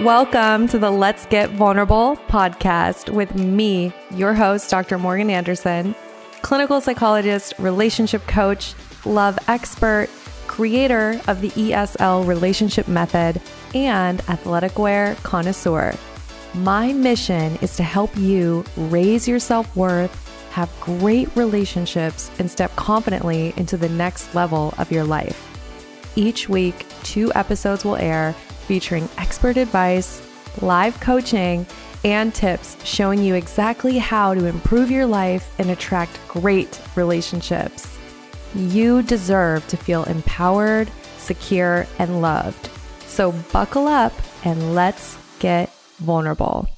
Welcome to the Let's Get Vulnerable podcast with me, your host, Dr. Morgan Anderson, clinical psychologist, relationship coach, love expert, creator of the ESL relationship method, and athletic wear connoisseur. My mission is to help you raise your self-worth, have great relationships, and step confidently into the next level of your life. Each week, 2 episodes will air featuring expert advice, live coaching, and tips showing you exactly how to improve your life and attract great relationships. You deserve to feel empowered, secure, and loved. So buckle up and let's get vulnerable.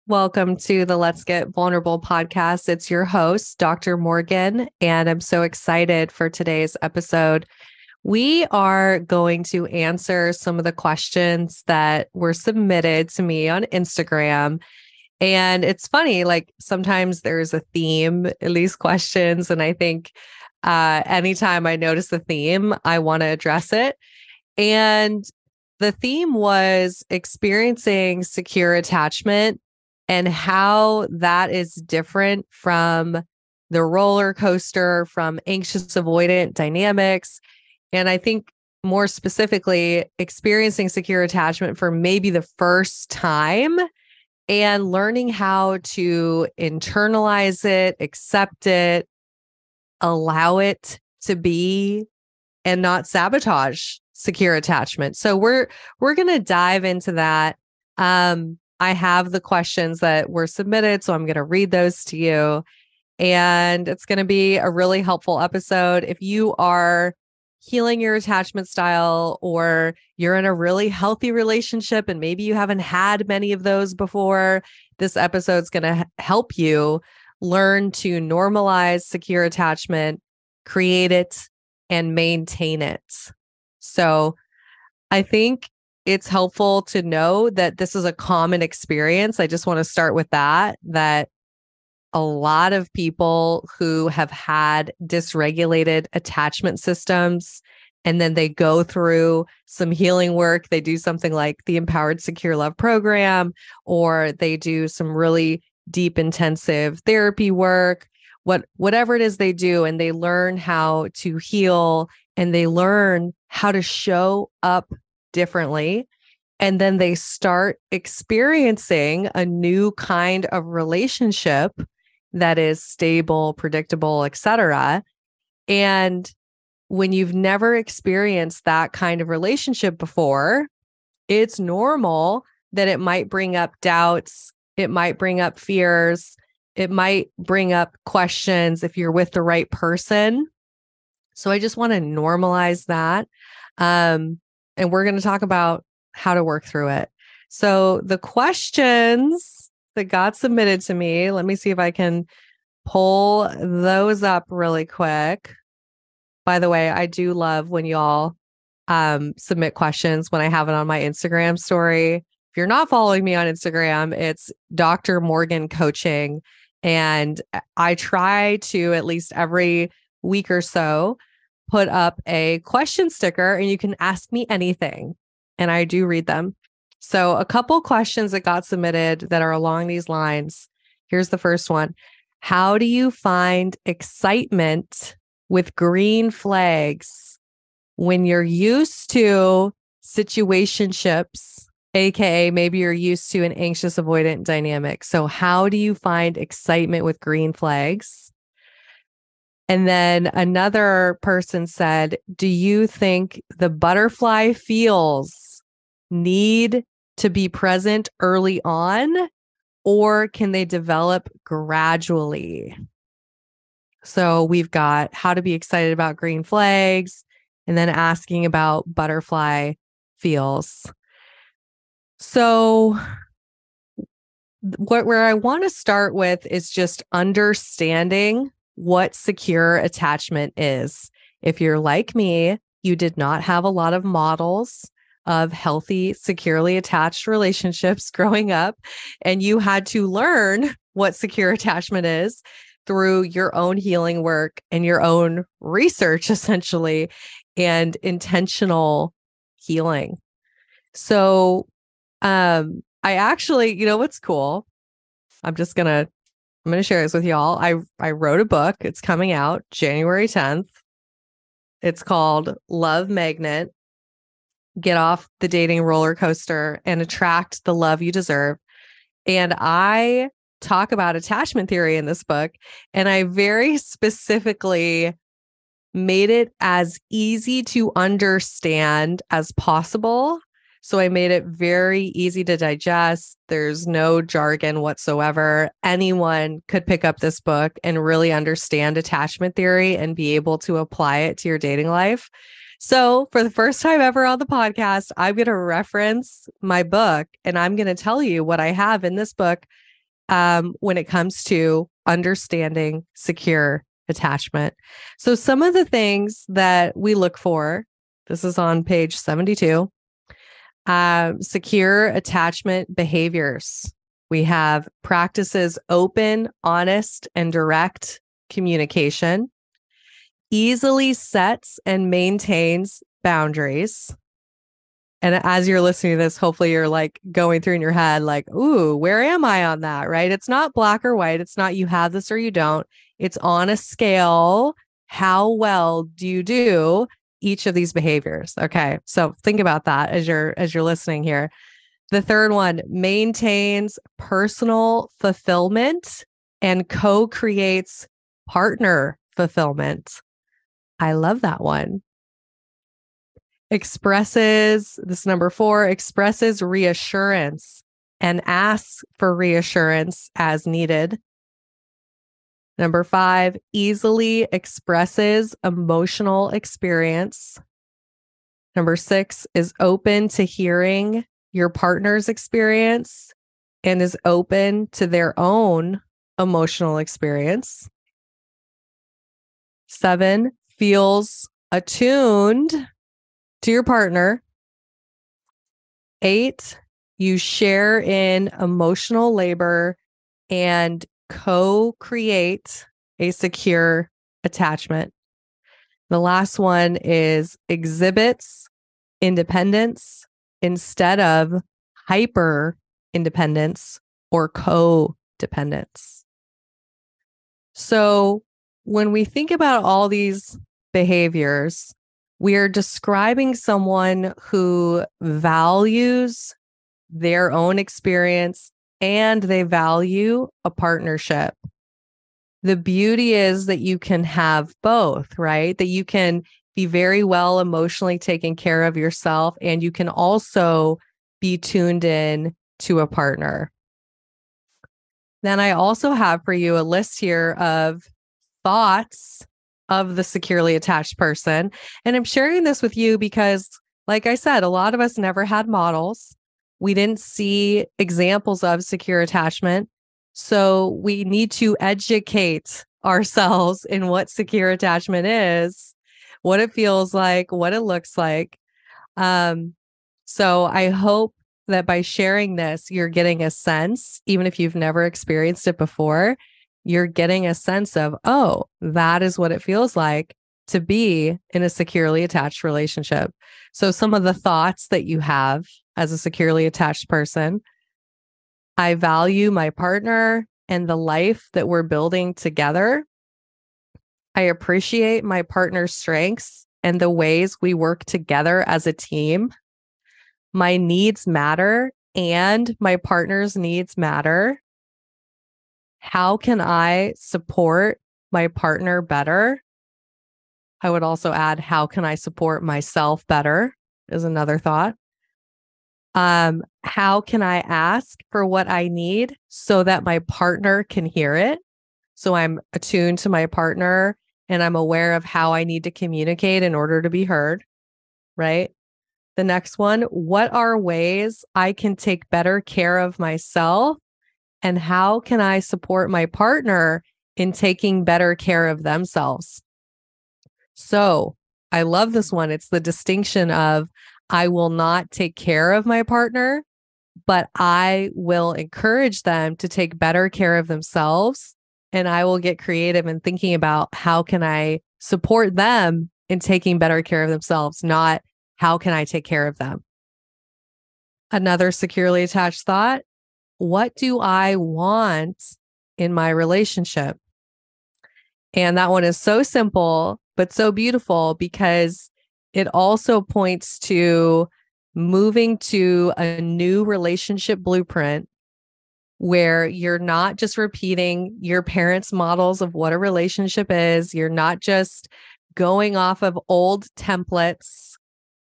Welcome to the Let's Get Vulnerable podcast. It's your host, Dr. Morgan, and I'm so excited for today's episode. We are going to answer some of the questions that were submitted to me on Instagram. And it's funny, like sometimes there's a theme in these questions. And I think anytime I notice the theme, I want to address it. And the theme was experiencing secure attachment and how that is different from the roller coaster, from anxious avoidant dynamics. And I think more specifically, experiencing secure attachment for maybe the first time and learning how to internalize it, accept it, allow it to be, and not sabotage secure attachment. So we're going to dive into that. I have the questions that were submitted, so I'm going to read those to you. And it's going to be a really helpful episode. If you are healing your attachment style, or you're in a really healthy relationship and maybe you haven't had many of those before, this episode's going to help you learn to normalize secure attachment, create it, and maintain it. So I think it's helpful to know that this is a common experience. I just want to start with that a lot of people who have had dysregulated attachment systems, and then they go through some healing work. They do something like the Empowered Secure Love Program, or they do some really deep, intensive therapy work, whatever it is they do, and they learn how to heal and they learn how to show up differently. And then they start experiencing a new kind of relationship that is stable, predictable, etc. And when you've never experienced that kind of relationship before, it's normal that it might bring up doubts, it might bring up fears, it might bring up questions if you're with the right person. So I just want to normalize that. And we're going to talk about how to work through it. So the questions that got submitted to me, let me see if I can pull those up really quick. By the way, I do love when y'all submit questions when I have it on my Instagram story. If you're not following me on Instagram, it's Dr. Morgan Coaching. And I try to, at least every week or so, put up a question sticker and you can ask me anything. And I do read them. So a couple questions that got submitted that are along these lines. Here's the first one. How do you find excitement with green flags when you're used to situationships, aka maybe you're used to an anxious avoidant dynamic? So how do you find excitement with green flags? And then another person said, do you think the butterfly feels need to be present early on, or can they develop gradually? So we've got how to be excited about green flags, and then asking about butterfly feels. So where I want to start with is just understanding what secure attachment is. If you're like me, you did not have a lot of models of healthy, securely attached relationships growing up, and you had to learn what secure attachment is through your own healing work and your own research, essentially, and intentional healing. So I actually, you know what's cool? I'm going to share this with y'all. I wrote a book. It's coming out January 10th. It's called Love Magnet. Get off the dating roller coaster and attract the love you deserve. And I talk about attachment theory in this book. And I very specifically made it as easy to understand as possible. So I made it very easy to digest. There's no jargon whatsoever. Anyone could pick up this book and really understand attachment theory and be able to apply it to your dating life. So for the first time ever on the podcast, I'm going to reference my book and I'm going to tell you what I have in this book when it comes to understanding secure attachment. So some of the things that we look for, this is on page 72, secure attachment behaviors. We have practices open, honest, and direct communication, easily sets and maintains boundaries. And as you're listening to this, hopefully you're like going through in your head, like, ooh, where am I on that? Right? It's not black or white. It's not you have this or you don't. It's on a scale. How well do you do each of these behaviors? Okay. So think about that as you're listening here. The third one, maintains personal fulfillment and co-creates partner fulfillment. I love that one. Expresses, this number 4, expresses reassurance and asks for reassurance as needed. Number 5, easily expresses emotional experience. Number 6 is open to hearing your partner's experience and is open to their own emotional experience. 7, feels attuned to your partner. 8, you share in emotional labor and co-create a secure attachment. The last one is exhibits independence instead of hyper independence or codependence. So when we think about all these behaviors, we are describing someone who values their own experience and they value a partnership. The beauty is that you can have both, right? That you can be very well emotionally taking care of yourself and you can also be tuned in to a partner. Then I also have for you a list here of thoughts of the securely attached person. And I'm sharing this with you because, like I said, a lot of us never had models. We didn't see examples of secure attachment. So we need to educate ourselves in what secure attachment is, what it feels like, what it looks like. So I hope that by sharing this, you're getting a sense, even if you've never experienced it before, you're getting a sense of, oh, that is what it feels like to be in a securely attached relationship. So some of the thoughts that you have as a securely attached person: I value my partner and the life that we're building together. I appreciate my partner's strengths and the ways we work together as a team. My needs matter and my partner's needs matter. How can I support my partner better? I would also add, how can I support myself better is another thought. How can I ask for what I need so that my partner can hear it? So I'm attuned to my partner and I'm aware of how I need to communicate in order to be heard, right? The next one, what are ways I can take better care of myself? And how can I support my partner in taking better care of themselves? So I love this one. It's the distinction of I will not take care of my partner, but I will encourage them to take better care of themselves. And I will get creative in thinking about how can I support them in taking better care of themselves, not how can I take care of them. Another securely attached thought: what do I want in my relationship? And that one is so simple, but so beautiful, because it also points to moving to a new relationship blueprint where you're not just repeating your parents' models of what a relationship is. You're not just going off of old templates,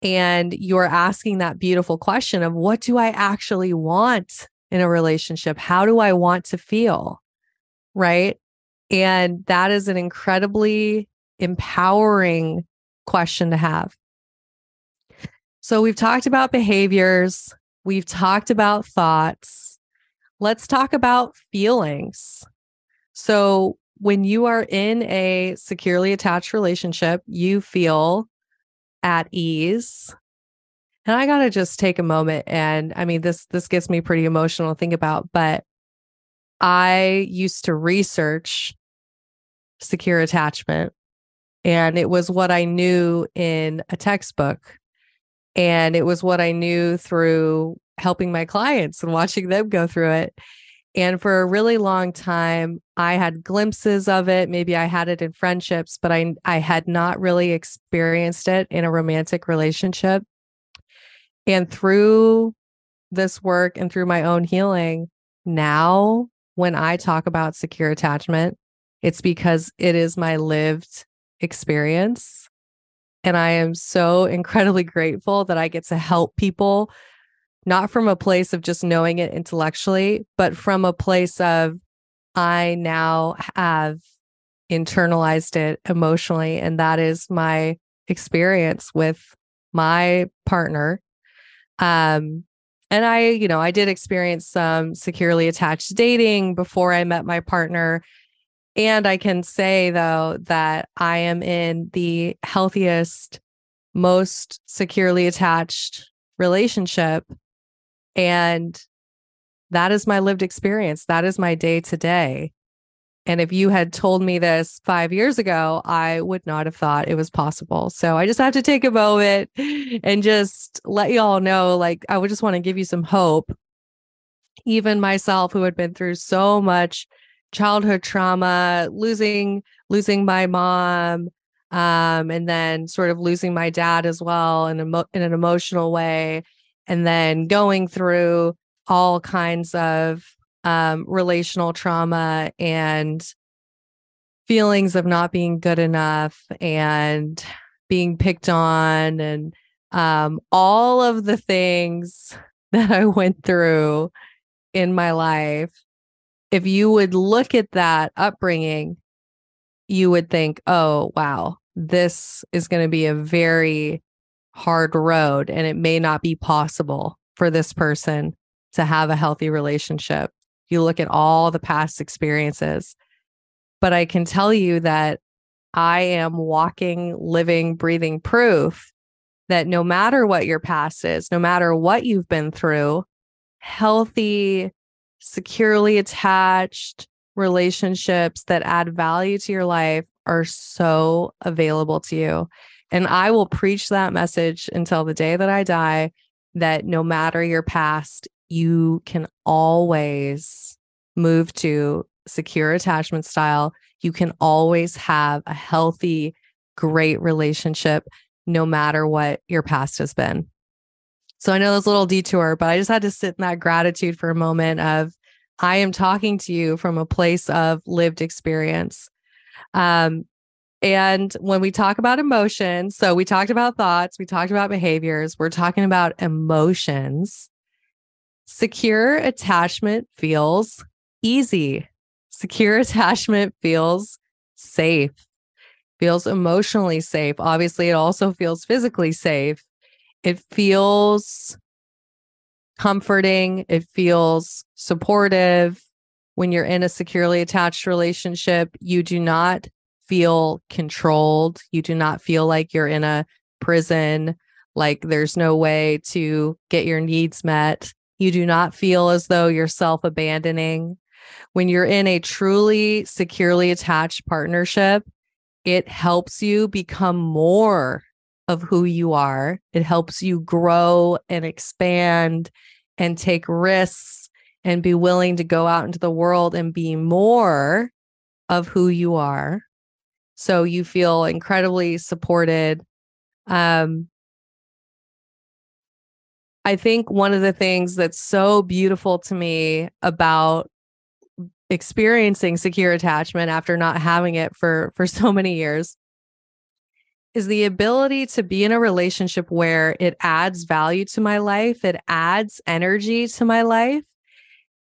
and you're asking that beautiful question of, what do I actually want in a relationship? How do I want to feel? Right? And that is an incredibly empowering question to have. So we've talked about behaviors. We've talked about thoughts. Let's talk about feelings. So when you are in a securely attached relationship, you feel at ease. And I got to just take a moment. And I mean, this gets me pretty emotional to think about, but I used to research secure attachment, and it was what I knew in a textbook. And it was what I knew through helping my clients and watching them go through it. And for a really long time, I had glimpses of it. Maybe I had it in friendships, but I had not really experienced it in a romantic relationship. And through this work and through my own healing, now when I talk about secure attachment, it's because it is my lived experience. And I am so incredibly grateful that I get to help people, not from a place of just knowing it intellectually, but from a place of, I now have internalized it emotionally. And that is my experience with my partner. And I did experience some securely attached dating before I met my partner. And I can say, though, that I am in the healthiest, most securely attached relationship. And that is my lived experience. That is my day to day. And if you had told me this 5 years ago, I would not have thought it was possible. So I just have to take a moment and just let you all know, like, I would just want to give you some hope. Even myself, who had been through so much childhood trauma, losing my mom, and then sort of losing my dad as well in an emotional way, and then going through all kinds of relational trauma and feelings of not being good enough and being picked on, and all of the things that I went through in my life. If you would look at that upbringing, you would think, oh, wow, this is going to be a very hard road, and it may not be possible for this person to have a healthy relationship. You look at all the past experiences. But I can tell you that I am walking, living, breathing proof that no matter what your past is, no matter what you've been through, healthy, securely attached relationships that add value to your life are so available to you. And I will preach that message until the day that I die, that no matter your past, you can always move to secure attachment style. You can always have a healthy, great relationship, no matter what your past has been. So I know there's a little detour, but I just had to sit in that gratitude for a moment of, I am talking to you from a place of lived experience. And when we talk about emotions, so we talked about thoughts, we talked about behaviors, we're talking about emotions. Secure attachment feels easy. Secure attachment feels safe, feels emotionally safe. Obviously, it also feels physically safe. It feels comforting. It feels supportive. When you're in a securely attached relationship, you do not feel controlled. You do not feel like you're in a prison, like there's no way to get your needs met. You do not feel as though you're self-abandoning. When you're in a truly securely attached partnership, it helps you become more of who you are. It helps you grow and expand and take risks and be willing to go out into the world and be more of who you are. So you feel incredibly supported. I think one of the things that's so beautiful to me about experiencing secure attachment after not having it for so many years is the ability to be in a relationship where it adds value to my life, it adds energy to my life,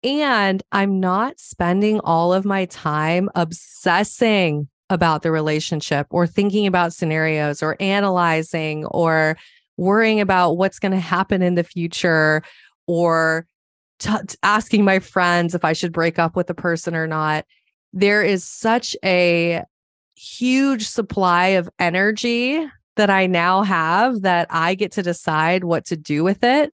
and I'm not spending all of my time obsessing about the relationship or thinking about scenarios or analyzing or worrying about what's going to happen in the future or asking my friends if I should break up with the person or not. There is such a huge supply of energy that I now have that I get to decide what to do with it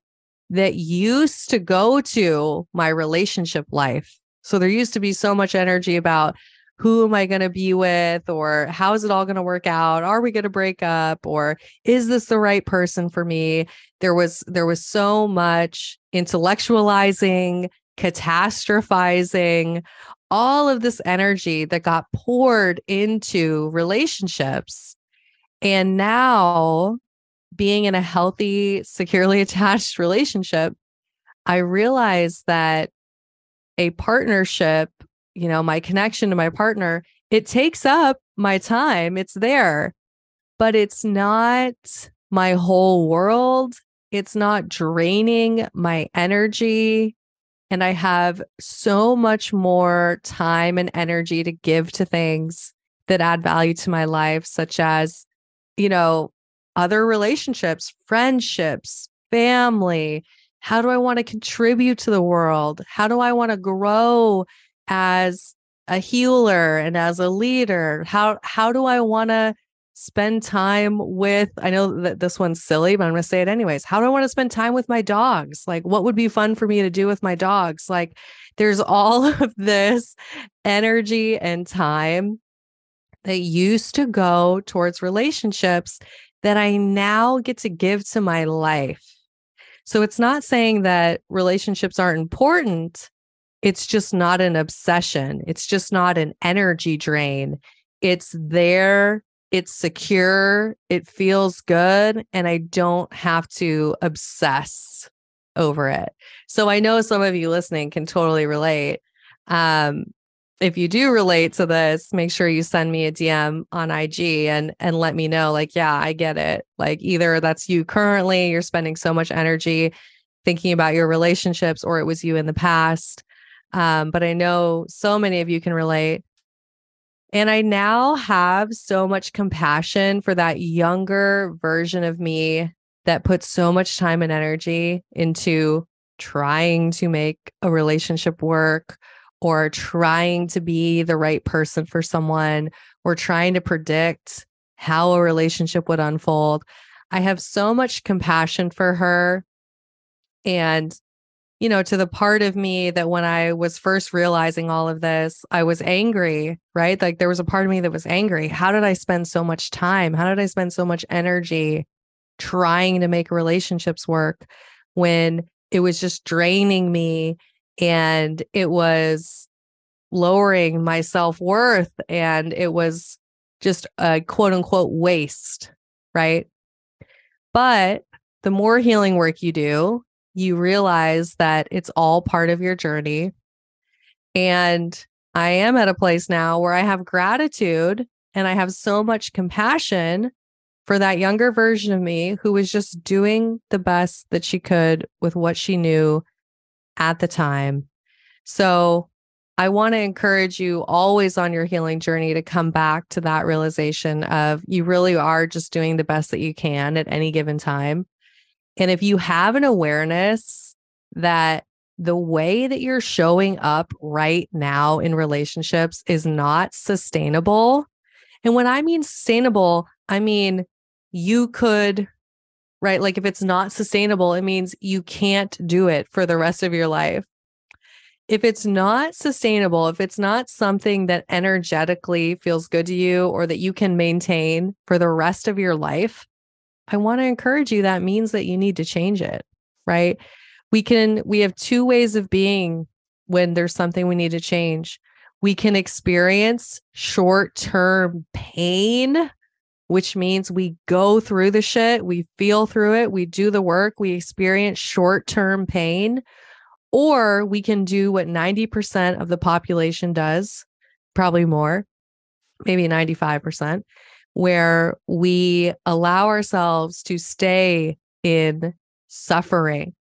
that used to go to my relationship life. So there used to be so much energy about who am I going to be with, or how is it all going to work out? Are we going to break up, or is this the right person for me? There was so much intellectualizing, catastrophizing, all of this energy that got poured into relationships. And now, being in a healthy, securely attached relationship, I realized that a partnership, my connection to my partner, it takes up my time. It's there, but it's not my whole world. It's not draining my energy. And I have so much more time and energy to give to things that add value to my life, such as, other relationships, friendships, family. How do I want to contribute to the world? How do I want to grow as a healer and as a leader? How do I want to spend time with, I know that this one's silly, but I'm going to say it anyways. How do I want to spend time with my dogs? Like, what would be fun for me to do with my dogs? Like, there's all of this energy and time that used to go towards relationships that I now get to give to my life. So it's not saying that relationships aren't important. It's just not an obsession. It's just not an energy drain. It's there. It's secure. It feels good. And I don't have to obsess over it. So I know some of you listening can totally relate. If you do relate to this, make sure you send me a DM on IG and let me know, like, yeah, I get it. Like, either that's you currently, you're spending so much energy thinking about your relationships, or it was you in the past. But I know so many of you can relate. And I now have so much compassion for that younger version of me that puts so much time and energy into trying to make a relationship work, or trying to be the right person for someone, or trying to predict how a relationship would unfold. I have so much compassion for her. And, to the part of me that when I was first realizing all of this, I was angry, right? Like, there was a part of me that was angry. How did I spend so much time? How did I spend so much energy trying to make relationships work when it was just draining me and it was lowering my self-worth and it was just a quote unquote waste, right? But the more healing work you do, you realize that it's all part of your journey. And I am at a place now where I have gratitude and I have so much compassion for that younger version of me who was just doing the best that she could with what she knew at the time. So I want to encourage you always on your healing journey to come back to that realization of you really are just doing the best that you can at any given time. And if you have an awareness that the way that you're showing up right now in relationships is not sustainable, and when I mean sustainable, I mean you could, right? Like, if it's not sustainable, it means you can't do it for the rest of your life. If it's not sustainable, if it's not something that energetically feels good to you or that you can maintain for the rest of your life, I want to encourage you. That means that you need to change it, right? We have two ways of being when there's something we need to change. We can experience short-term pain, which means we go through the shit, we feel through it, we do the work, we experience short-term pain, or we can do what 90% of the population does, probably more, maybe 95%, where we allow ourselves to stay in suffering,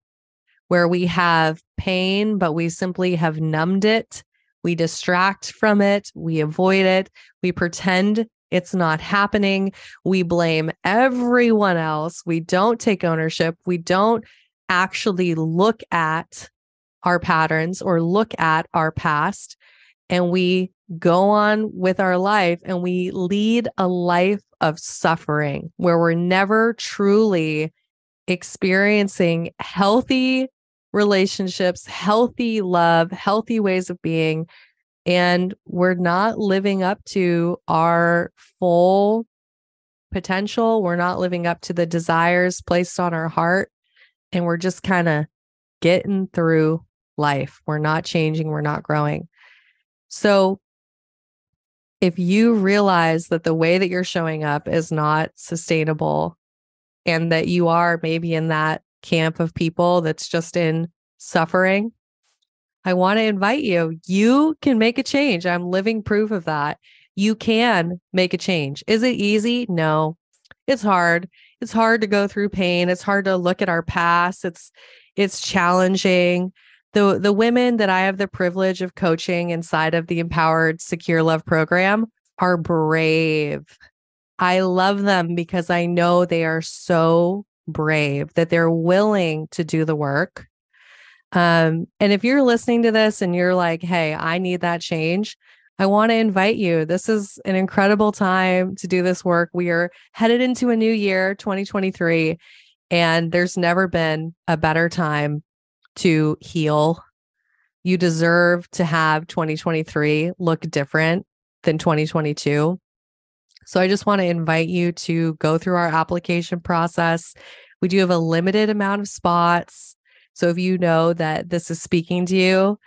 where we have pain, but we simply have numbed it. We distract from it. We avoid it. We pretend it's not happening. We blame everyone else. We don't take ownership. We don't actually look at our patterns or look at our past. And we go on with our life and we lead a life of suffering where we're never truly experiencing healthy relationships, healthy love, healthy ways of being. And we're not living up to our full potential. We're not living up to the desires placed on our heart. And we're just kind of getting through life. We're not changing. We're not growing. So if you realize that the way that you're showing up is not sustainable and that you are maybe in that camp of people that's just in suffering, I want to invite you. You can make a change. I'm living proof of that. You can make a change. Is it easy? No, it's hard. It's hard to go through pain. It's hard to look at our past. It's challenging. The women that I have the privilege of coaching inside of the Empowered Secure Love program are brave. I love them because I know they are so brave that they're willing to do the work. And if you're listening to this and you're like, hey, I need that change, I want to invite you. This is an incredible time to do this work. We are headed into a new year, 2023, and there's never been a better time to heal. You deserve to have 2023 look different than 2022. So I just want to invite you to go through our application process. We do have a limited amount of spots. So if you know that this is speaking to you,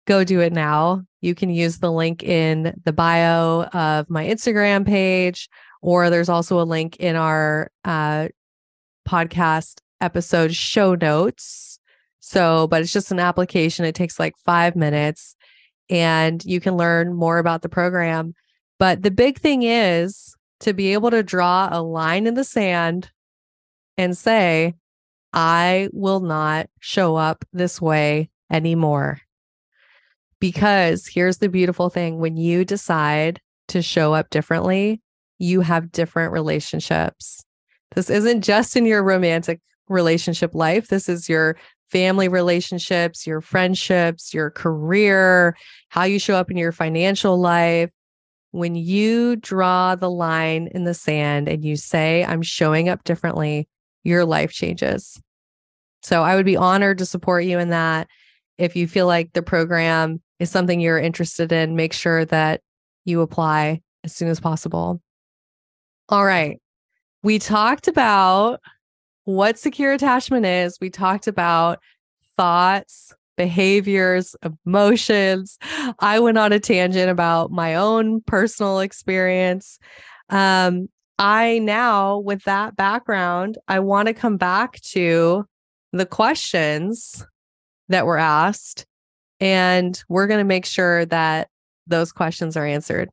go do it now. You can use the link in the bio of my Instagram page, or there's also a link in our podcast episode show notes. But it's just an application. It takes like 5 minutes and you can learn more about the program. But the big thing is to be able to draw a line in the sand and say, I will not show up this way anymore. Because here's the beautiful thing. When you decide to show up differently, you have different relationships. This isn't just in your romantic relationship life. This is your family relationships, your friendships, your career, how you show up in your financial life. When you draw the line in the sand and you say, I'm showing up differently, your life changes. So I would be honored to support you in that. If you feel like the program is something you're interested in, make sure that you apply as soon as possible. All right. We talked about what secure attachment is. We talked about thoughts, behaviors, emotions. I went on a tangent about my own personal experience. I now, with that background, I want to come back to the questions that were asked, and we're going to make sure that those questions are answered.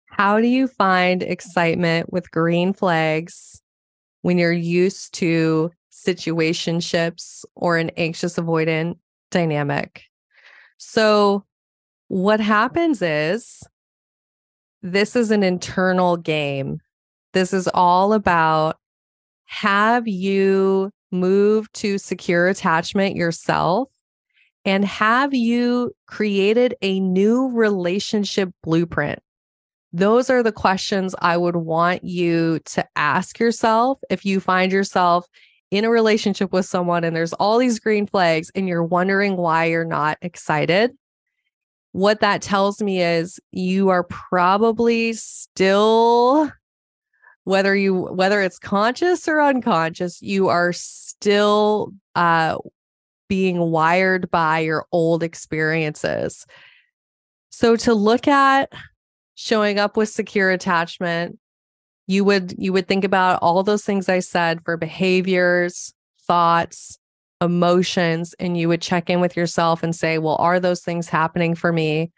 How do you find excitement with green flags when you're used to situationships or an anxious avoidant dynamic? So what happens is this is an internal game. This is all about, have you moved to secure attachment yourself? And have you created a new relationship blueprint? Those are the questions I would want you to ask yourself if you find yourself in a relationship with someone and there's all these green flags and you're wondering why you're not excited. What that tells me is you are probably still whether it's conscious or unconscious, you are still being wired by your old experiences. So to look at showing up with secure attachment, you would think about all those things I said for behaviors, thoughts, emotions, and you would check in with yourself and say, well, are those things happening for me?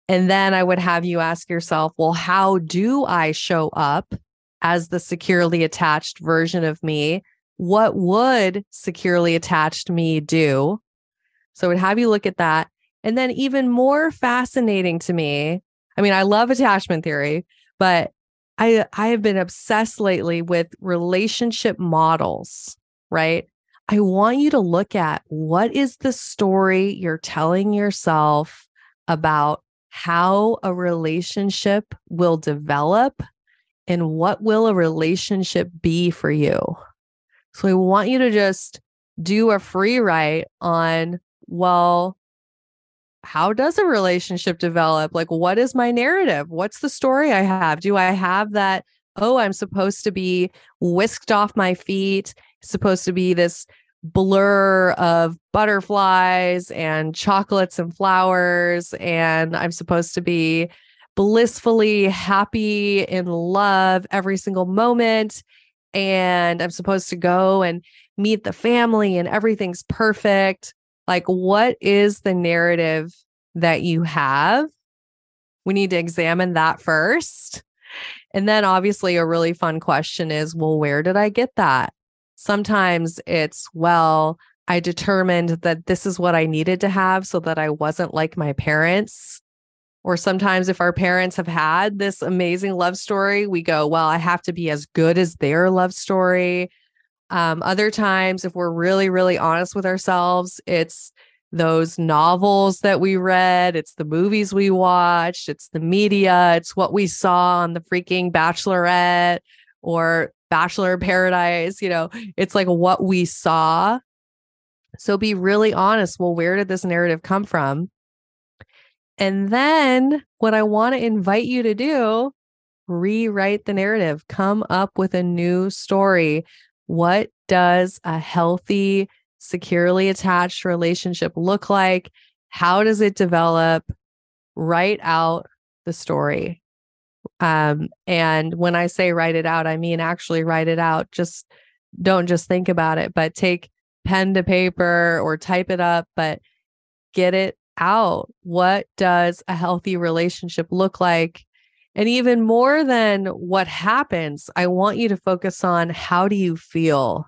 And then I would have you ask yourself, well, how do I show up as the securely attached version of me? What would securely attached me do? So I would have you look at that. And then even more fascinating to me, I mean, I love attachment theory, but I have been obsessed lately with relationship models, right? I want you to look at what is the story you're telling yourself about how a relationship will develop and what will a relationship be for you. So I want you to just do a free write on, well, how does a relationship develop? Like, what is my narrative? What's the story I have? Do I have that, oh, I'm supposed to be whisked off my feet, supposed to be this blur of butterflies and chocolates and flowers, and I'm supposed to be blissfully happy in love every single moment, and I'm supposed to go and meet the family and everything's perfect. Like, what is the narrative that you have? We need to examine that first. And then obviously a really fun question is, well, where did I get that? Sometimes it's, well, I determined that this is what I needed to have so that I wasn't like my parents. Or sometimes if our parents have had this amazing love story, we go, well, I have to be as good as their love story. Other times, if we're really, really honest with ourselves, it's those novels that we read, it's the movies we watched, it's the media, it's what we saw on the freaking Bachelorette or Bachelor in Paradise. It's like what we saw. So be really honest. Well, where did this narrative come from? And then what I want to invite you to do, rewrite the narrative, come up with a new story. What does a healthy, securely attached relationship look like? How does it develop? Write out the story. And when I say write it out, I mean actually write it out. Just don't just think about it, but take pen to paper or type it up, but get it out. What does a healthy relationship look like? And even more than what happens, I want you to focus on how do you feel?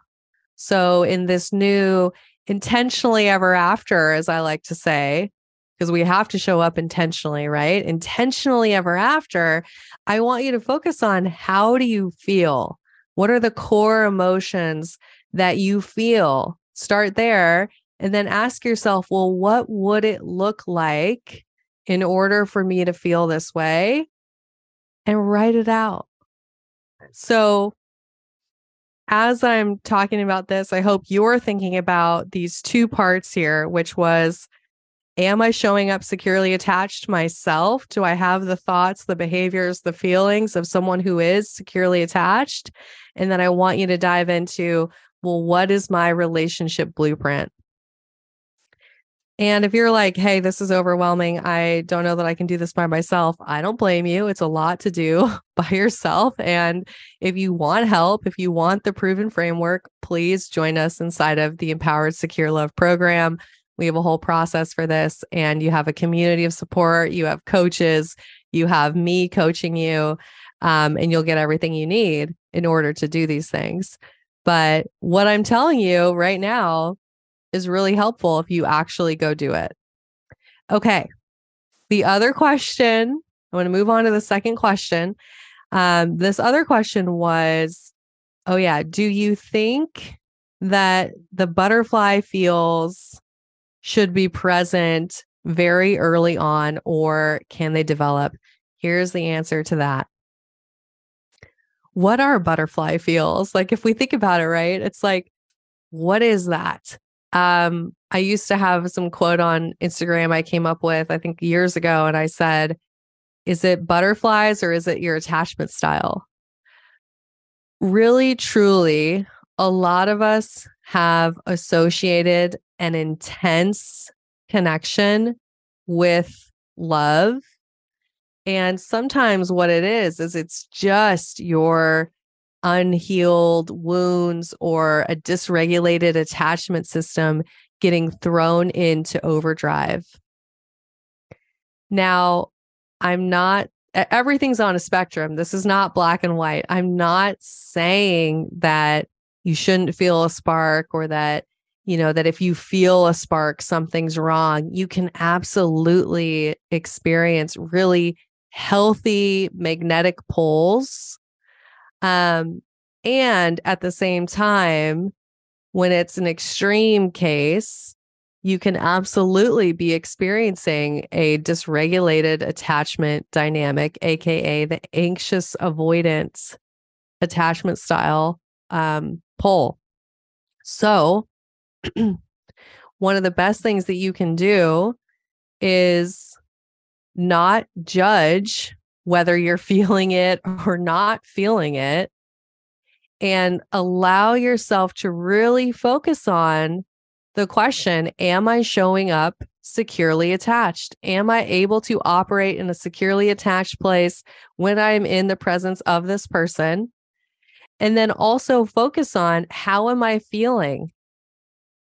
So in this new intentionally ever after, as I like to say, because we have to show up intentionally, right? Intentionally ever after, I want you to focus on how do you feel? What are the core emotions that you feel? Start there and then ask yourself, well, what would it look like in order for me to feel this way? And write it out. So as I'm talking about this, I hope you're thinking about these two parts here, which was, am I showing up securely attached myself? Do I have the thoughts, the behaviors, the feelings of someone who is securely attached? And then I want you to dive into, well, what is my relationship blueprint? And if you're like, hey, this is overwhelming, I don't know that I can do this by myself, I don't blame you. It's a lot to do by yourself. And if you want help, if you want the proven framework, please join us inside of the Empowered Secure Love program. We have a whole process for this, and you have a community of support. You have coaches, you have me coaching you, and you'll get everything you need in order to do these things. But what I'm telling you right now is really helpful if you actually go do it. Okay. The other question, I want to move on to the second question. This other question was, oh yeah, do you think that the butterfly feels should be present very early on, or can they develop? Here's the answer to that. What are butterfly feels? Like, if we think about it, right? It's like, what is that? I used to have some quote on Instagram I came up with, I think years ago. And I said, is it butterflies or is it your attachment style? Really, truly, a lot of us have associated an intense connection with love. And sometimes what it is it's just your unhealed wounds or a dysregulated attachment system getting thrown into overdrive. Now, everything's on a spectrum. This is not black and white. I'm not saying that you shouldn't feel a spark or that, that if you feel a spark, something's wrong. You can absolutely experience really healthy magnetic poles. And at the same time, when it's an extreme case, you can absolutely be experiencing a dysregulated attachment dynamic, aka the anxious avoidance attachment style pole. So, one of the best things that you can do is not judge whether you're feeling it or not feeling it, and allow yourself to really focus on the question, am I showing up securely attached? Am I able to operate in a securely attached place when I'm in the presence of this person? And then also focus on, how am I feeling?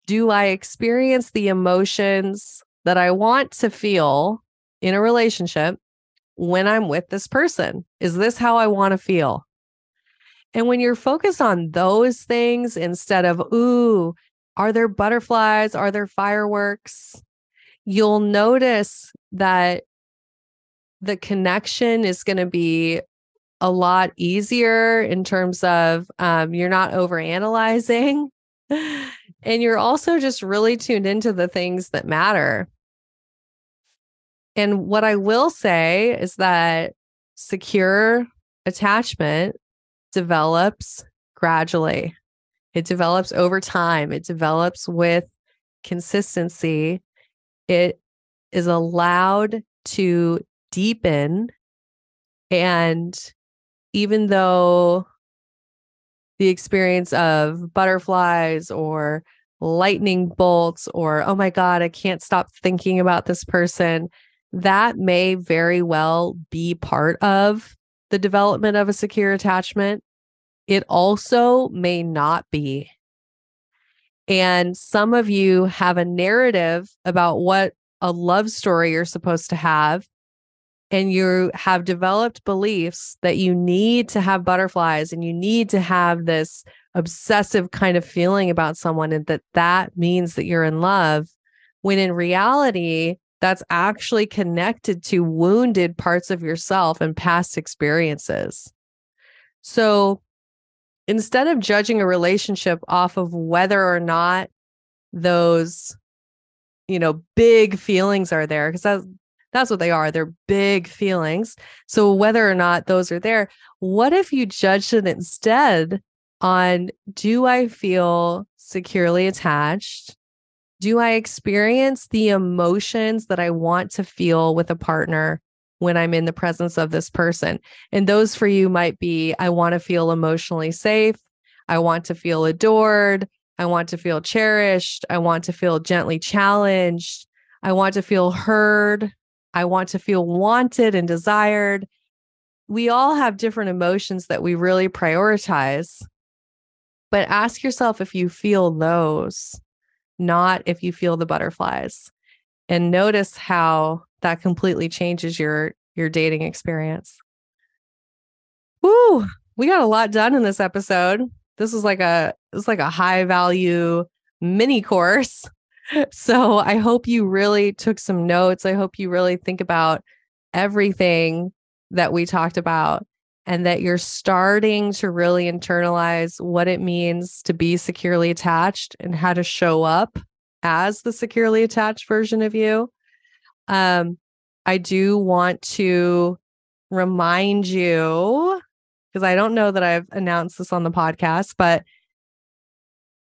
Do I experience the emotions that I want to feel in a relationship when I'm with this person? Is this how I want to feel? And when you're focused on those things instead of, ooh, are there butterflies? Are there fireworks? You'll notice that the connection is going to be a lot easier in terms of you're not overanalyzing. And you're also just really tuned into the things that matter. And what I will say is that secure attachment develops gradually. It develops over time. It develops with consistency. It is allowed to deepen. And even though the experience of butterflies or lightning bolts or, oh my God, I can't stop thinking about this person, that may very well be part of the development of a secure attachment. It also may not be. And some of you have a narrative about what a love story you're supposed to have. And you have developed beliefs that you need to have butterflies and you need to have this obsessive kind of feeling about someone, and that means that you're in love. When in reality, that's actually connected to wounded parts of yourself and past experiences. So instead of judging a relationship off of whether or not those, big feelings are there, because that's what they are. They're big feelings. So whether or not those are there, what if you judged it instead on, do I feel securely attached? Do I experience the emotions that I want to feel with a partner when I'm in the presence of this person? And those for you might be, I want to feel emotionally safe. I want to feel adored. I want to feel cherished. I want to feel gently challenged. I want to feel heard. I want to feel wanted and desired. We all have different emotions that we really prioritize. But ask yourself if you feel those, not if you feel the butterflies. And notice how that completely changes your dating experience. Woo! We got a lot done in this episode. This was like a high value mini course. So I hope you really took some notes. I hope you really think about everything that we talked about, and that you're starting to really internalize what it means to be securely attached and how to show up as the securely attached version of you. I do want to remind you, because I don't know that I've announced this on the podcast, but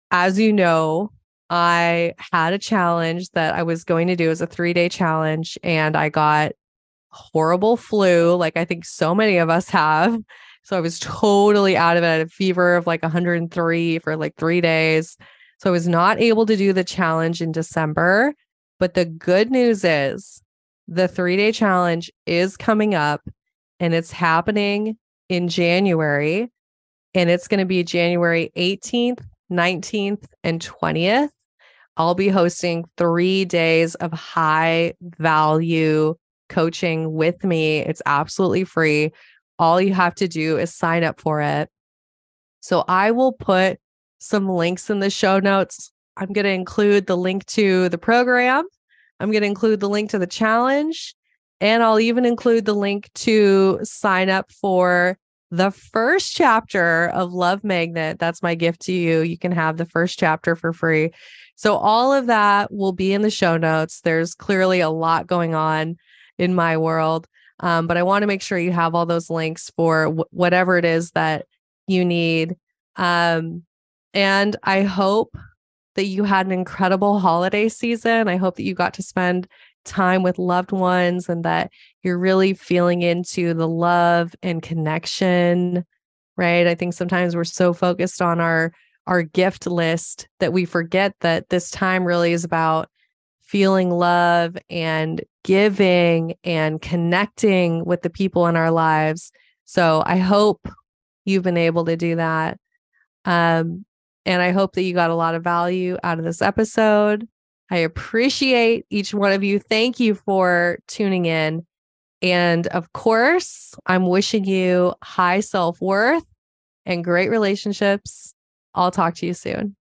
as you know, I had a challenge that I was going to do as a 3-day challenge, and I got horrible flu, like I think so many of us have. So I was totally out of it. I had a fever of like 103 for like 3 days. So I was not able to do the challenge in December. But the good news is the 3-day challenge is coming up and it's happening in January. And it's going to be January 18th, 19th, and 20th. I'll be hosting 3 days of high value coaching with me. It's absolutely free. All you have to do is sign up for it. So I will put some links in the show notes. I'm going to include the link to the program. I'm going to include the link to the challenge. And I'll even include the link to sign up for the first chapter of Love Magnet. That's my gift to you. You can have the first chapter for free. So all of that will be in the show notes. There's clearly a lot going on in my world. But I want to make sure you have all those links for whatever it is that you need. And I hope that you had an incredible holiday season. I hope that you got to spend time with loved ones and that you're really feeling into the love and connection, right? I think sometimes we're so focused on our gift list that we forget that this time really is about feeling love and giving and connecting with the people in our lives. So I hope you've been able to do that. And I hope that you got a lot of value out of this episode. I appreciate each one of you. Thank you for tuning in. And of course, I'm wishing you high self-worth and great relationships. I'll talk to you soon.